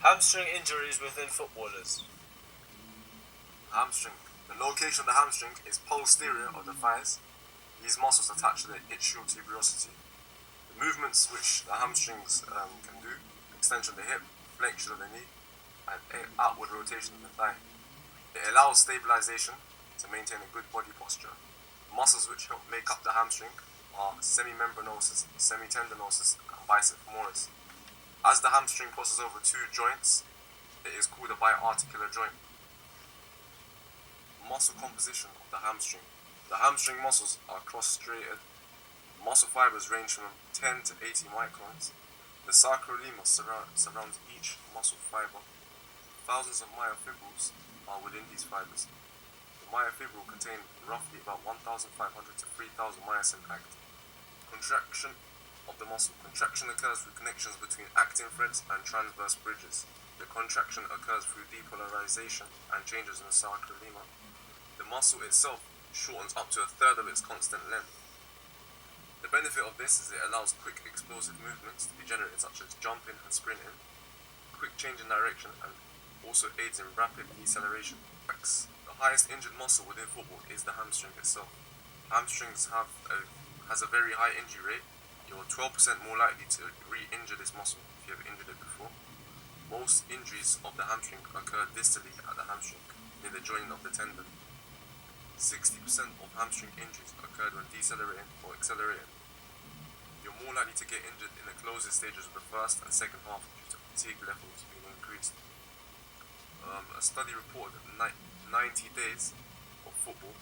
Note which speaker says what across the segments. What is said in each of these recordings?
Speaker 1: Hamstring injuries within footballers.
Speaker 2: Hamstring. The location of the hamstring is posterior of the thighs. These muscles attach to the ischial tuberosity. The movements which the hamstrings can do: extension of the hip, flexion of the knee, and outward rotation of the thigh. It allows stabilization to maintain a good body posture. The muscles which help make up the hamstring are semimembranosus, semitendinosus, and bicep femoris. As the hamstring crosses over two joints, it is called a biarticular joint. Muscle composition of the hamstring. The hamstring muscles are cross-striated. Muscle fibers range from 10 to 80 microns. The sarcolemma surrounds each muscle fiber. Thousands of myofibrils are within these fibers. The myofibril contain roughly about 1,500 to 3,000 myosin actin. Contraction of the muscle. Contraction occurs through connections between actin threads and transverse bridges. The contraction occurs through depolarization and changes in the sarcolemma. The muscle itself shortens up to a third of its constant length. The benefit of this is it allows quick explosive movements to be generated, such as jumping and sprinting, quick change in direction, and also aids in rapid deceleration. The highest injured muscle within football is the hamstring itself. Hamstrings has a very high injury rate. You're 12% more likely to re-injure this muscle if you have injured it before. Most injuries of the hamstring occur distally at the hamstring, near the joining of the tendon. 60% of hamstring injuries occurred when decelerating or accelerating. You're more likely to get injured in the closest stages of the first and second half due to fatigue levels being increased. A study reported that 90 days of football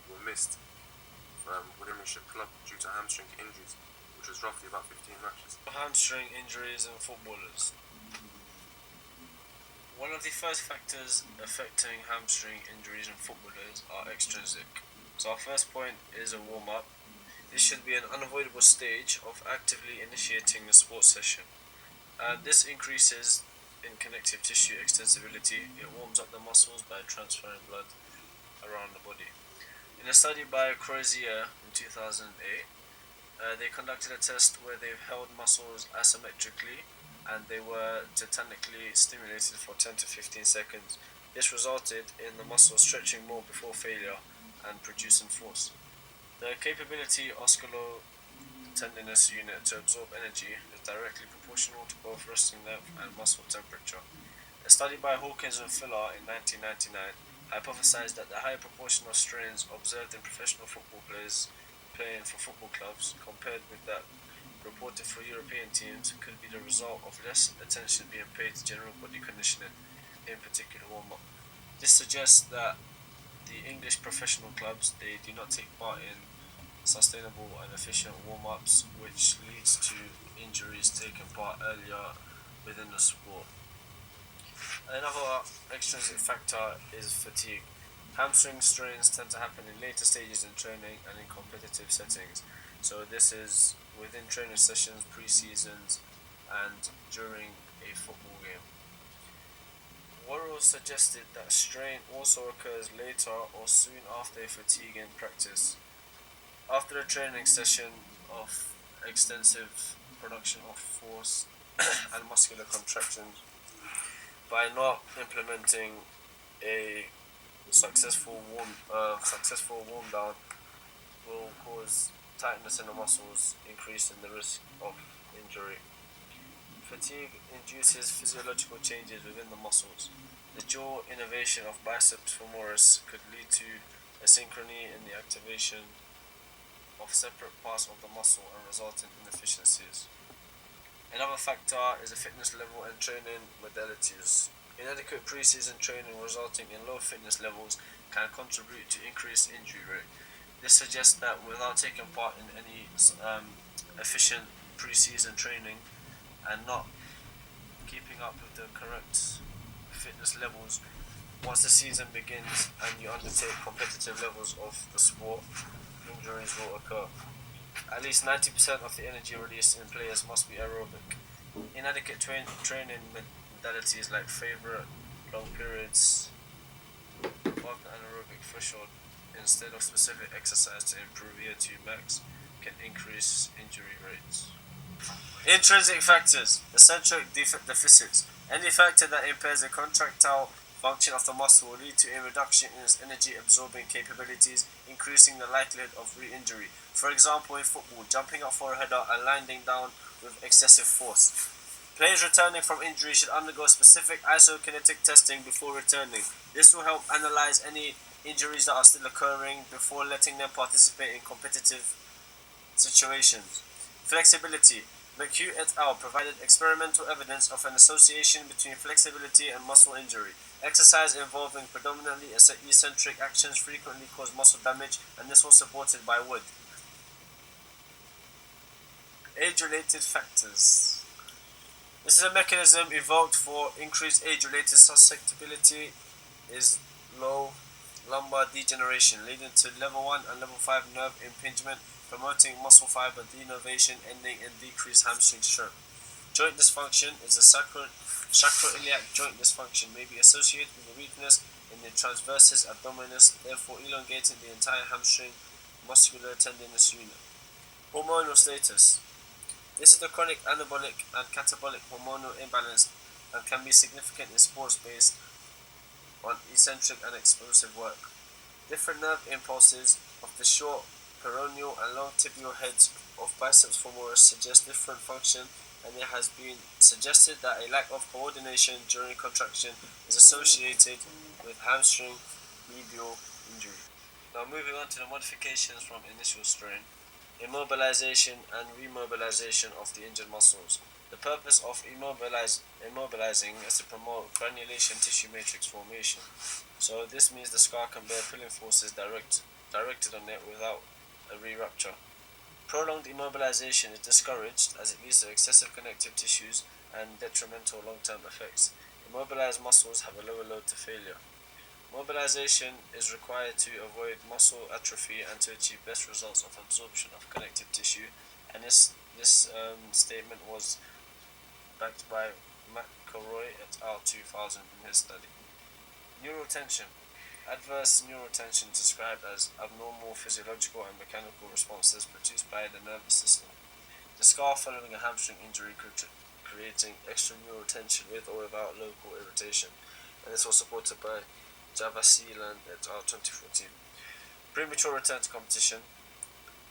Speaker 2: were missed within a club due to hamstring injuries, which was roughly about 15 matches.
Speaker 1: Hamstring injuries in footballers. One of the first factors affecting hamstring injuries in footballers are extrinsic. So our first point is a warm-up. This should be an unavoidable stage of actively initiating the sports session. This increases in connective tissue extensibility. It warms up the muscles by transferring blood around the body. In a study by Crozier in 2008, they conducted a test where they held muscles asymmetrically and they were tetanically stimulated for 10 to 15 seconds. This resulted in the muscles stretching more before failure and producing force. The capability osculotendinous unit to absorb energy is directly proportional to both resting length and muscle temperature. A study by Hawkins and Fuller in 1999 hypothesized that the higher proportion of strains observed in professional football players playing for football clubs compared with that reported for European teams could be the result of less attention being paid to general body conditioning, in particular warm-up. This suggests that the English professional clubs, they do not take part in sustainable and efficient warm-ups, which leads to injuries taking part earlier within the sport. Another extrinsic factor is fatigue. Hamstring strains tend to happen in later stages in training and in competitive settings. So this is within training sessions, pre-seasons, and during a football game. Worrell suggested that strain also occurs later or soon after a fatiguing practice. After a training session of extensive production of force and muscular contractions, by not implementing a successful warm down will cause tightness in the muscles, increasing the risk of injury. Fatigue induces physiological changes within the muscles. The dual innervation of biceps femoris could lead to asynchrony in the activation of separate parts of the muscle and result in inefficiencies. Another factor is the fitness level and training modalities. Inadequate pre-season training resulting in low fitness levels can contribute to increased injury rate. This suggests that without taking part in any efficient pre-season training and not keeping up with the correct fitness levels, once the season begins and you undertake competitive levels of the sport, injuries will occur. At least 90% of the energy released in players must be aerobic. Inadequate training modalities like favorite long periods above the anaerobic threshold instead of specific exercise to improve VO2 max can increase injury rates. Intrinsic factors, eccentric deficits. Any factor that impairs the contractile function of the muscle will lead to a reduction in its energy absorbing capabilities, increasing the likelihood of re-injury. For example, in football, jumping up for a header and landing down with excessive force. Players returning from injury should undergo specific isokinetic testing before returning. This will help analyze any injuries that are still occurring before letting them participate in competitive situations. Flexibility. McHugh et al. Provided experimental evidence of an association between flexibility and muscle injury. Exercise involving predominantly eccentric actions frequently cause muscle damage, and this was supported by Wood. Age-related factors. This is a mechanism evoked for increased age-related susceptibility is low lumbar degeneration, leading to level 1 and level 5 nerve impingement, promoting muscle fiber denervation, ending in decreased hamstring strength. Joint dysfunction is a sacroiliac joint dysfunction, may be associated with a weakness in the transversus abdominis, therefore elongating the entire hamstring muscular tendinous unit. Hormonal status. This is the chronic anabolic and catabolic hormonal imbalance and can be significant in sports based on eccentric and explosive work. Different nerve impulses of the short peroneal and long tibial heads of biceps femoris suggest different function, and it has been suggested that a lack of coordination during contraction is associated with hamstring medial injury. Now moving on to the modifications from initial strain. Immobilization and remobilization of the injured muscles. The purpose of immobilizing is to promote granulation tissue matrix formation. So this means the scar can bear pulling forces directed on it without a re-rupture. Prolonged immobilization is discouraged as it leads to excessive connective tissues and detrimental long-term effects. Immobilized muscles have a lower load to failure. Mobilization is required to avoid muscle atrophy and to achieve best results of absorption of connective tissue, and this statement was backed by McElroy et al. 2000 in his study. Neural tension. Adverse neural tension described as abnormal physiological and mechanical responses produced by the nervous system. The scar following a hamstring injury creating extraneural tension with or without local irritation, and this was supported by Ayazzy-Shamloo et al. 2014. Premature return to competition.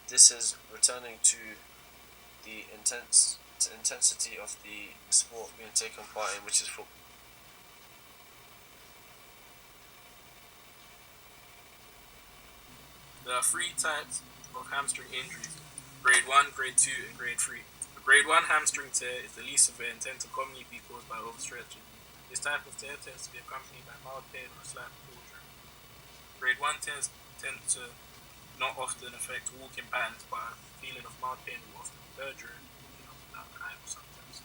Speaker 1: This is returning to the intensity of the sport being taken part in, which is football.
Speaker 3: There are three types of hamstring injuries: grade 1, grade 2, and grade 3. A grade 1 hamstring tear is the least severe and tends to commonly be caused by overstretching. This type of tear tends to be accompanied by mild pain or a slight torture. Grade 1 tears tend to not often affect walking patterns, but a feeling of mild pain will often occur during walking up and down the aisle sometimes.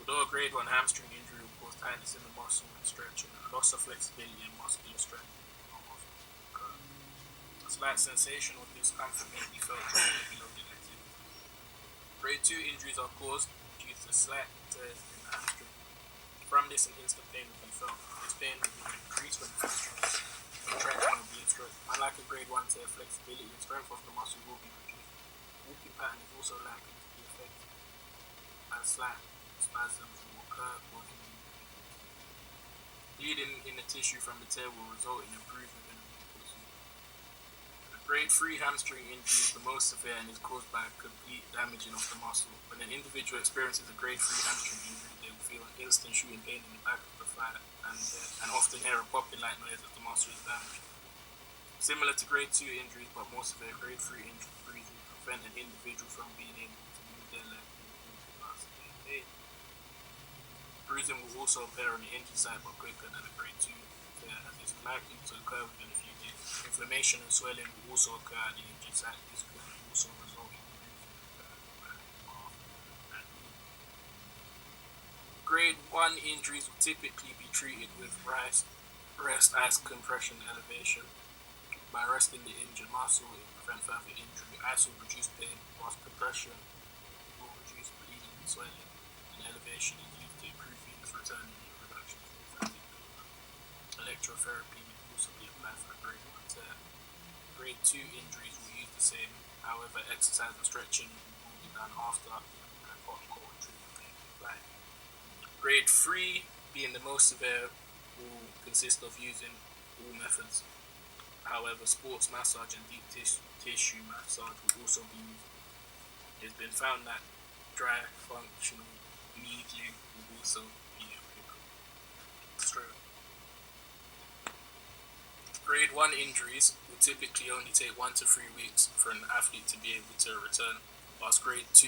Speaker 3: Although a grade 1 hamstring injury will cause tightness in the muscle and stretching, loss of flexibility and muscular strength will not often occur. A slight sensation or discomfort may be felt during heavy loaded activity. Grade 2 injuries are caused due to slight tears in the hamstring. From this, an instant pain will be felt. This pain will be increased when contraction will be instructed. Unlike a grade 1 tear, flexibility and strength of the muscle will be reduced. Walking pattern is also likely to be affected as slight spasms will occur causing bleeding in the tissue from the tear will result in improvement in the medical team. A grade 3 hamstring injury is the most severe and is caused by complete damaging of the muscle. When an individual experiences a grade 3 hamstring injury, they will feel an instant shooting pain in the back of the thigh and often hear a popping like noise as the muscle is damaged. Similar to grade 2 injuries but more severe, grade 3 injuries will prevent an individual from being able to move their leg without severe pain. Bruising will also appear on the injured site but quicker than a grade 2 tear, as it is likely to occur within a few days. Inflammation and swelling will also occur at the injured site. This could also result in bruising Grade 1 injuries will typically be treated with rest, ice compression, elevation. By resting the injured muscle, it will prevent further injury. Ice will reduce pain, whilst compression will reduce bleeding and swelling, and elevation is used to improve venous return and reduction of lymphatic buildup. Electrotherapy may also be applied for a grade 1 tear. Grade 2 injuries will use the same, however, exercise and stretching will be done and after and hot and cold treatment may be applied. Grade 3, being the most severe, will consist of using all methods. However, sports massage and deep tissue massage will also be used. It has been found that dry functional needling will also be applicable. Straight. Grade 1 injuries will typically only take 1 to 3 weeks for an athlete to be able to return, whilst grade 2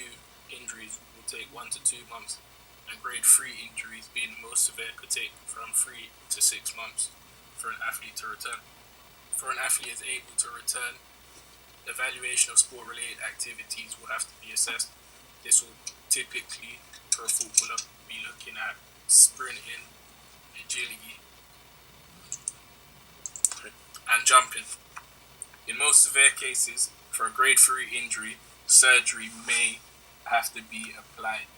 Speaker 3: injuries will take 1 to 2 months, and grade 3 injuries, being the most severe, could take from 3 to 6 months for an athlete to return. For an athlete is able to return, evaluation of sport-related activities will have to be assessed. This will typically, for a footballer, be looking at sprinting, agility, and jumping. In most severe cases, for a grade 3 injury, surgery may have to be applied.